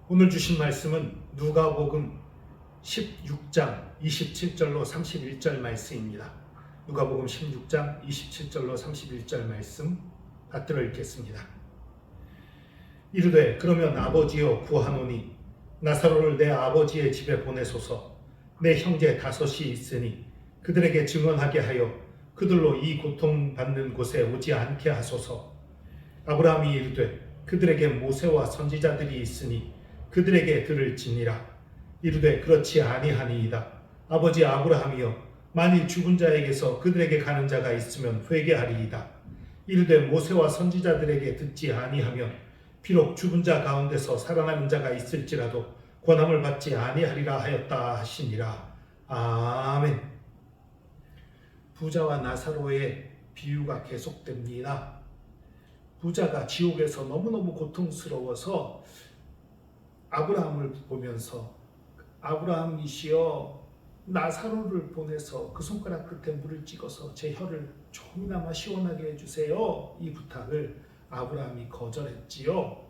오늘 주신 말씀은 누가복음 16장 27절로 31절 말씀입니다. 누가복음 16장 27절로 31절 말씀 받들어 읽겠습니다. 이르되 그러면 아버지여 구하노니 나사로를 내 아버지의 집에 보내소서. 내 형제 다섯이 있으니 그들에게 증언하게 하여 그들로 이 고통받는 곳에 오지 않게 하소서. 아브라함이 이르되 그들에게 모세와 선지자들이 있으니 그들에게 들을지니라. 이르되 그렇지 아니하니이다. 아버지 아브라함이여 만일 죽은 자에게서 그들에게 가는 자가 있으면 회개하리이다. 이르되 모세와 선지자들에게 듣지 아니하면 비록 죽은 자 가운데서 살아나는 자가 있을지라도 권함을 받지 아니하리라 하였다 하시니라. 아멘. 부자와 나사로의 비유가 계속됩니다. 부자가 지옥에서 너무너무 고통스러워서 아브라함을 보면서 아브라함이시여 나사로를 보내서 그 손가락 끝에 물을 찍어서 제 혀를 조금이나마 시원하게 해주세요. 이 부탁을 아브라함이 거절했지요.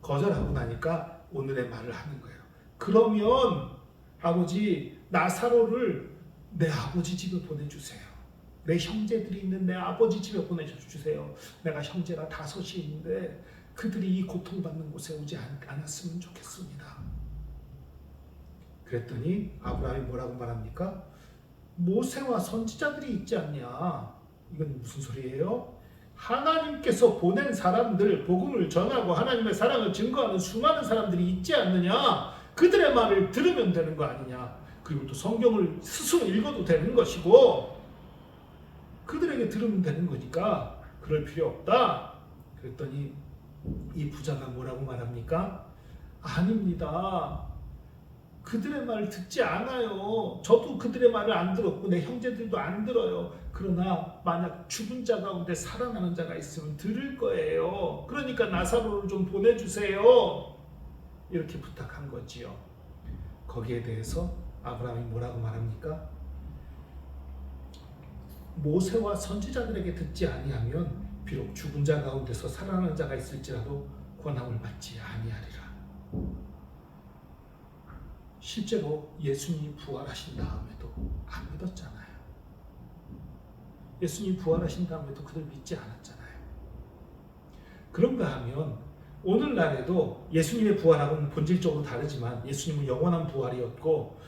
거절하고 나니까 오늘의 말을 하는 거예요. 그러면 아버지 나사로를 내 아버지 집에 보내주세요. 내 형제들이 있는 내 아버지 집에 보내주세요. 내가 형제가 다섯이 있는데 그들이 이 고통받는 곳에 오지 않았으면 좋겠습니다. 그랬더니 아브라함이 뭐라고 말합니까? 모세와 선지자들이 있지 않냐? 이건 무슨 소리예요? 하나님께서 보낸 사람들, 복음을 전하고 하나님의 사랑을 증거하는 수많은 사람들이 있지 않느냐? 그들의 말을 들으면 되는 거 아니냐? 그리고 또 성경을 스스로 읽어도 되는 것이고 그들에게 들으면 되는 거니까 그럴 필요 없다. 그랬더니 이 부자가 뭐라고 말합니까? 아닙니다. 그들의 말을 듣지 않아요. 저도 그들의 말을 안 들었고 내 형제들도 안 들어요. 그러나 만약 죽은 자 가운데 살아나는 자가 있으면 들을 거예요. 그러니까 나사로를 좀 보내주세요. 이렇게 부탁한 거지요. 거기에 대해서 아브라함이 뭐라고 말합니까? 모세와 선지자들에게 듣지 아니하면 비록 죽은 자 가운데서 살아나는 자가 있을지라도 권함을 받지 아니하리라. 실제로 예수님이 부활하신 다음에도 안 믿었잖아요. 예수님이 부활하신 다음에도 그들 믿지 않았잖아요. 그런가 하면 오늘날에도 예수님의 부활하고는 본질적으로 다르지만 예수님은 영원한 부활이었고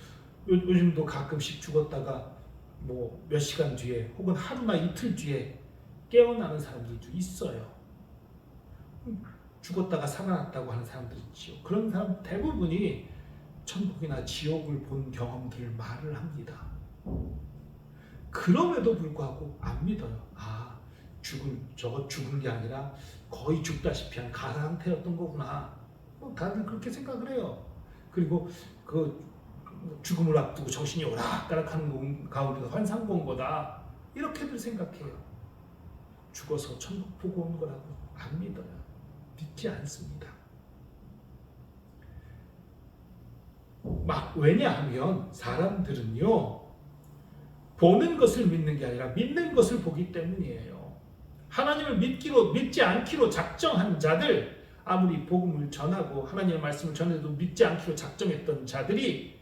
요즘도 가끔씩 죽었다가 뭐 몇 시간 뒤에 혹은 하루나 이틀 뒤에 깨어나는 사람들도 있어요. 죽었다가 살아났다고 하는 사람들 있지요. 그런 사람 대부분이 천국이나 지옥을 본 경험들을 말을 합니다. 그럼에도 불구하고 안 믿어요. 저거 죽은 게 아니라 거의 죽다시피 한 가상태였던 거구나. 다들 그렇게 생각을 해요. 그리고 그 죽음을 앞두고 정신이 오락가락하는 가운데서 환상 본 거다. 이렇게들 생각해요. 죽어서 천국 보고 온 거라고 안 믿어요. 믿지 않습니다. 왜냐하면 사람들은요 보는 것을 믿는 게 아니라 믿는 것을 보기 때문이에요. 하나님을 믿지 않기로 작정한 자들, 아무리 복음을 전하고 하나님의 말씀을 전해도 믿지 않기로 작정했던 자들이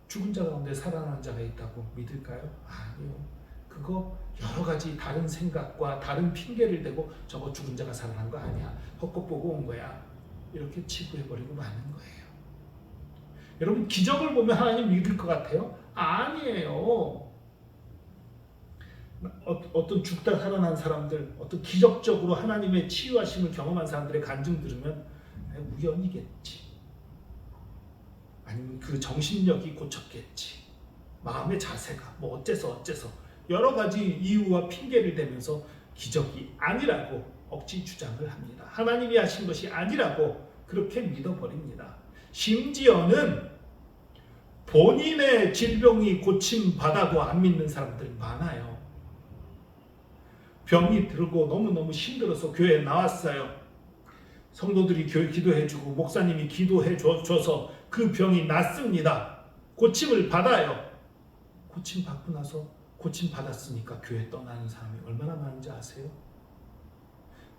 죽은 자 가운데 살아난 자가 있다고 믿을까요? 아니요. 그거 여러 가지 다른 생각과 다른 핑계를 대고 저거 죽은 자가 살아난 거 아니야. 헛것 보고 온 거야. 이렇게 치부해버리고 마는 거예요. 여러분 기적을 보면 하나님 믿을 것 같아요? 아니에요. 어떤 죽다 살아난 사람들, 어떤 기적적으로 하나님의 치유하심을 경험한 사람들의 간증 들으면 우연이겠지. 아니면 그 정신력이 고쳤겠지. 마음의 자세가 뭐 어째서 여러 가지 이유와 핑계를 대면서 기적이 아니라고 억지 주장을 합니다. 하나님이 하신 것이 아니라고 그렇게 믿어버립니다. 심지어는 본인의 질병이 고침받아도 안 믿는 사람들이 많아요. 병이 들고 너무너무 힘들어서 교회에 나왔어요. 성도들이 교회 기도해주고 목사님이 기도해줘서 그 병이 낫습니다. 고침을 받아요. 고침 받고 나서 고침 받았으니까 교회 떠나는 사람이 얼마나 많은지 아세요?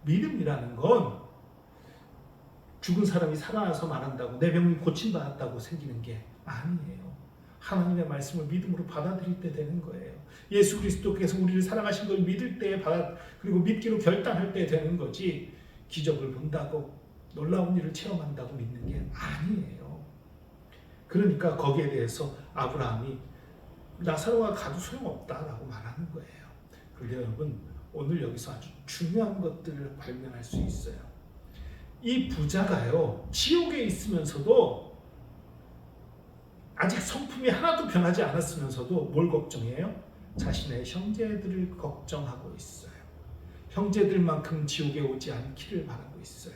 믿음이라는 건 죽은 사람이 살아나서 말한다고 내 병이 고침받았다고 생기는 게 아니에요. 하나님의 말씀을 믿음으로 받아들일 때 되는 거예요. 예수 그리스도께서 우리를 사랑하신 걸 믿을 때 그리고 믿기로 결단할 때 되는 거지, 기적을 본다고 놀라운 일을 체험한다고 믿는 게 아니에요. 그러니까 거기에 대해서 아브라함이 나사로가 가도 소용없다라고 말하는 거예요. 그런데 여러분, 오늘 여기서 아주 중요한 것들을 발견할 수 있어요. 이 부자가요, 지옥에 있으면서도 아직 성품이 하나도 변하지 않았으면서도 뭘 걱정해요? 자신의 형제들을 걱정하고 있어요. 형제들만큼 지옥에 오지 않기를 바라고 있어요.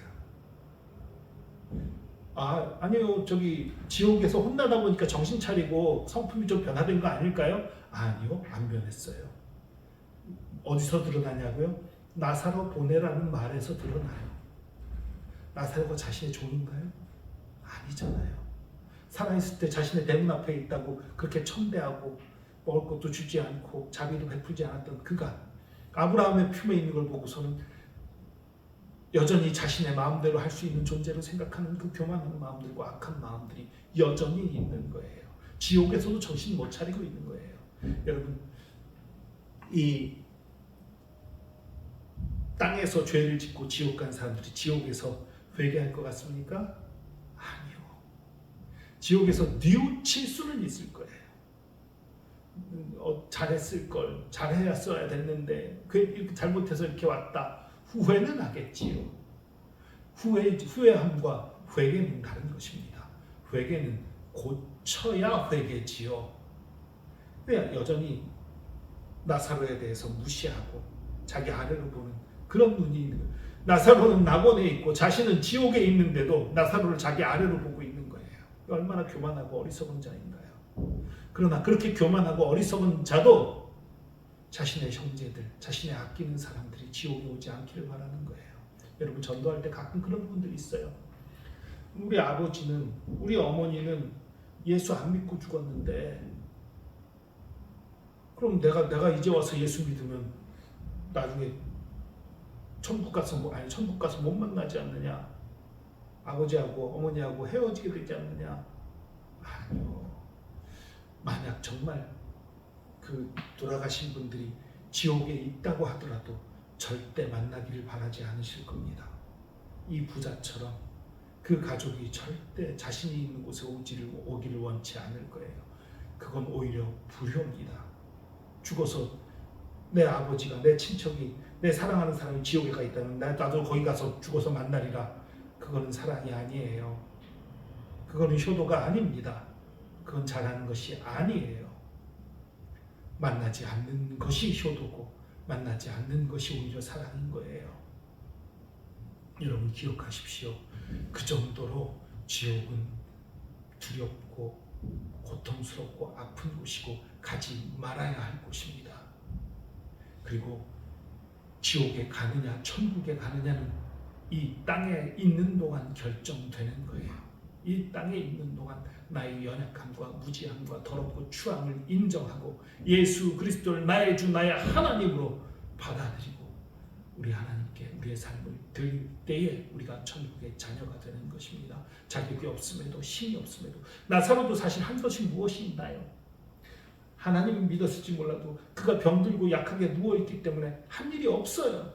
아니요, 지옥에서 혼나다 보니까 정신 차리고 성품이 좀 변화된 거 아닐까요? 아니요, 안 변했어요. 어디서 드러나냐고요? 나사로 보내라는 말에서 드러나요. 나사로가 자신의 종인가요? 아니잖아요. 살아있을 때 자신의 대문 앞에 있다고 그렇게 천대하고 먹을 것도 주지 않고 자비도 베풀지 않았던 그가 아브라함의 품에 있는 걸 보고서는 여전히 자신의 마음대로 할 수 있는 존재로 생각하는 그 교만한 마음들과 악한 마음들이 여전히 있는 거예요. 지옥에서도 정신 못 차리고 있는 거예요. 여러분, 이 땅에서 죄를 짓고 지옥 간 사람들이 지옥에서 회개할 것 같습니까? 아니요. 지옥에서 뉘우칠 수는 있을 거예요. 잘했을 걸, 잘해야 됐는데 이렇게 잘못해서 이렇게 왔다. 후회는 하겠지요. 후회함과 회개는 다른 것입니다. 회개는 고쳐야 회개지요. 왜 여전히 나사로에 대해서 무시하고 자기 아래로 보는 그런 눈이 있는 거예요. 나사로는 낙원에 있고 자신은 지옥에 있는데도 나사로를 자기 아래로 보고 있는 거예요. 얼마나 교만하고 어리석은 자인가요? 그러나 그렇게 교만하고 어리석은 자도 자신의 형제들, 자신의 아끼는 사람들이 지옥에 오지 않기를 바라는 거예요. 여러분, 전도할 때 가끔 그런 분들이 있어요. 우리 아버지는, 우리 어머니는 예수 안 믿고 죽었는데 그럼 내가 이제 와서 예수 믿으면 나중에 천국 가서 못 만나지 않느냐? 아버지하고 어머니하고 헤어지게 되지 않느냐? 아니요. 만약 정말 그 돌아가신 분들이 지옥에 있다고 하더라도 절대 만나기를 바라지 않으실 겁니다. 이 부자처럼 그 가족이 절대 자신이 있는 곳에 오기를 원치 않을 거예요. 그건 오히려 불효입니다. 죽어서 내 아버지가, 내 친척이, 내 사랑하는 사람이 지옥에 가 있다면 나도 거기 가서 죽어서 만나리라. 그거는 사랑이 아니에요. 그거는 효도가 아닙니다. 그건 잘하는 것이 아니에요. 만나지 않는 것이 효도고 만나지 않는 것이 오히려 사랑인 거예요. 여러분, 기억하십시오. 그 정도로 지옥은 두렵고 고통스럽고 아픈 곳이고 가지 말아야 할 곳입니다. 그리고 지옥에 가느냐 천국에 가느냐는 이 땅에 있는 동안 결정되는 거예요. 이 땅에 있는 동안 나의 연약함과 무지함과 더럽고 추함을 인정하고 예수 그리스도를 나의 주 나의 하나님으로 받아들이고 우리 하나님께 우리의 삶을 드릴 때에 우리가 천국의 자녀가 되는 것입니다. 자격이 없음에도 힘이 없음에도. 나사로도 사실 한 것이 무엇이 있나요? 하나님을 믿었을지 몰라도 그가 병들고 약하게 누워있기 때문에 한 일이 없어요.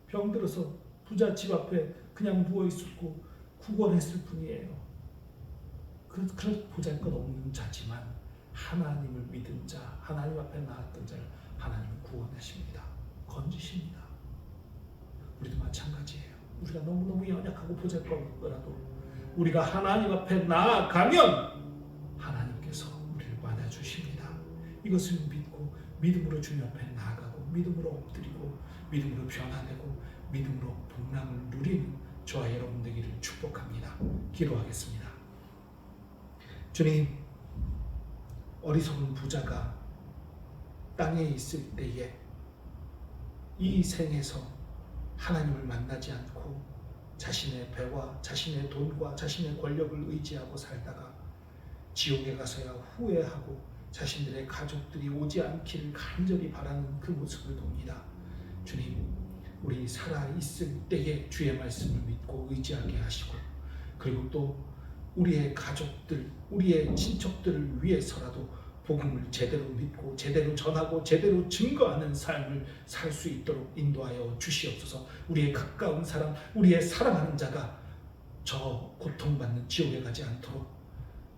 병들어서 부자 집 앞에 그냥 누워있었고 구걸했을 뿐이에요. 그런 보잘것없는 자지만 하나님을 믿은 자, 하나님 앞에 나았던 자를 하나님은 구원하십니다. 건지십니다. 우리도 마찬가지예요. 우리가 너무너무 연약하고 보잘것없더라도 우리가 하나님 앞에 나아가면 하나님께서 우리를 받아주십니다. 이것을 믿고 믿음으로 주님 앞에 나아가고 믿음으로 엎드리고 믿음으로 변화되고 믿음으로 복락을 누리는 저와 여러분 되기를 축복합니다. 기도하겠습니다. 주님, 어리석은 부자가 땅에 있을 때에 이 생에서 하나님을 만나지 않고 자신의 배와 자신의 돈과 자신의 권력을 의지하고 살다가 지옥에 가서야 후회하고 자신들의 가족들이 오지 않기를 간절히 바라는 그 모습을 봅니다. 주님, 우리 살아있을 때에 주의 말씀을 믿고 의지하게 하시고, 그리고 또 우리의 가족들, 우리의 친척들을 위해서라도 복음을 제대로 믿고 제대로 전하고 제대로 증거하는 삶을 살 수 있도록 인도하여 주시옵소서. 우리의 가까운 사람, 우리의 사랑하는 자가 저 고통받는 지옥에 가지 않도록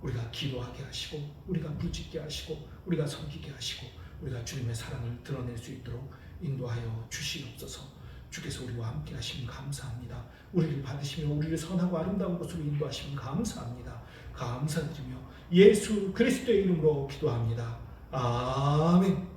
우리가 기도하게 하시고, 우리가 부짓게 하시고, 우리가 섬기게 하시고, 우리가 주님의 사랑을 드러낼 수 있도록 인도하여 주시옵소서. 주께서 우리와 함께 하시면 감사합니다. 우리를 받으시며 우리를 선하고 아름다운 곳으로 인도하시면 감사합니다. 감사드리며 예수 그리스도의 이름으로 기도합니다. 아멘.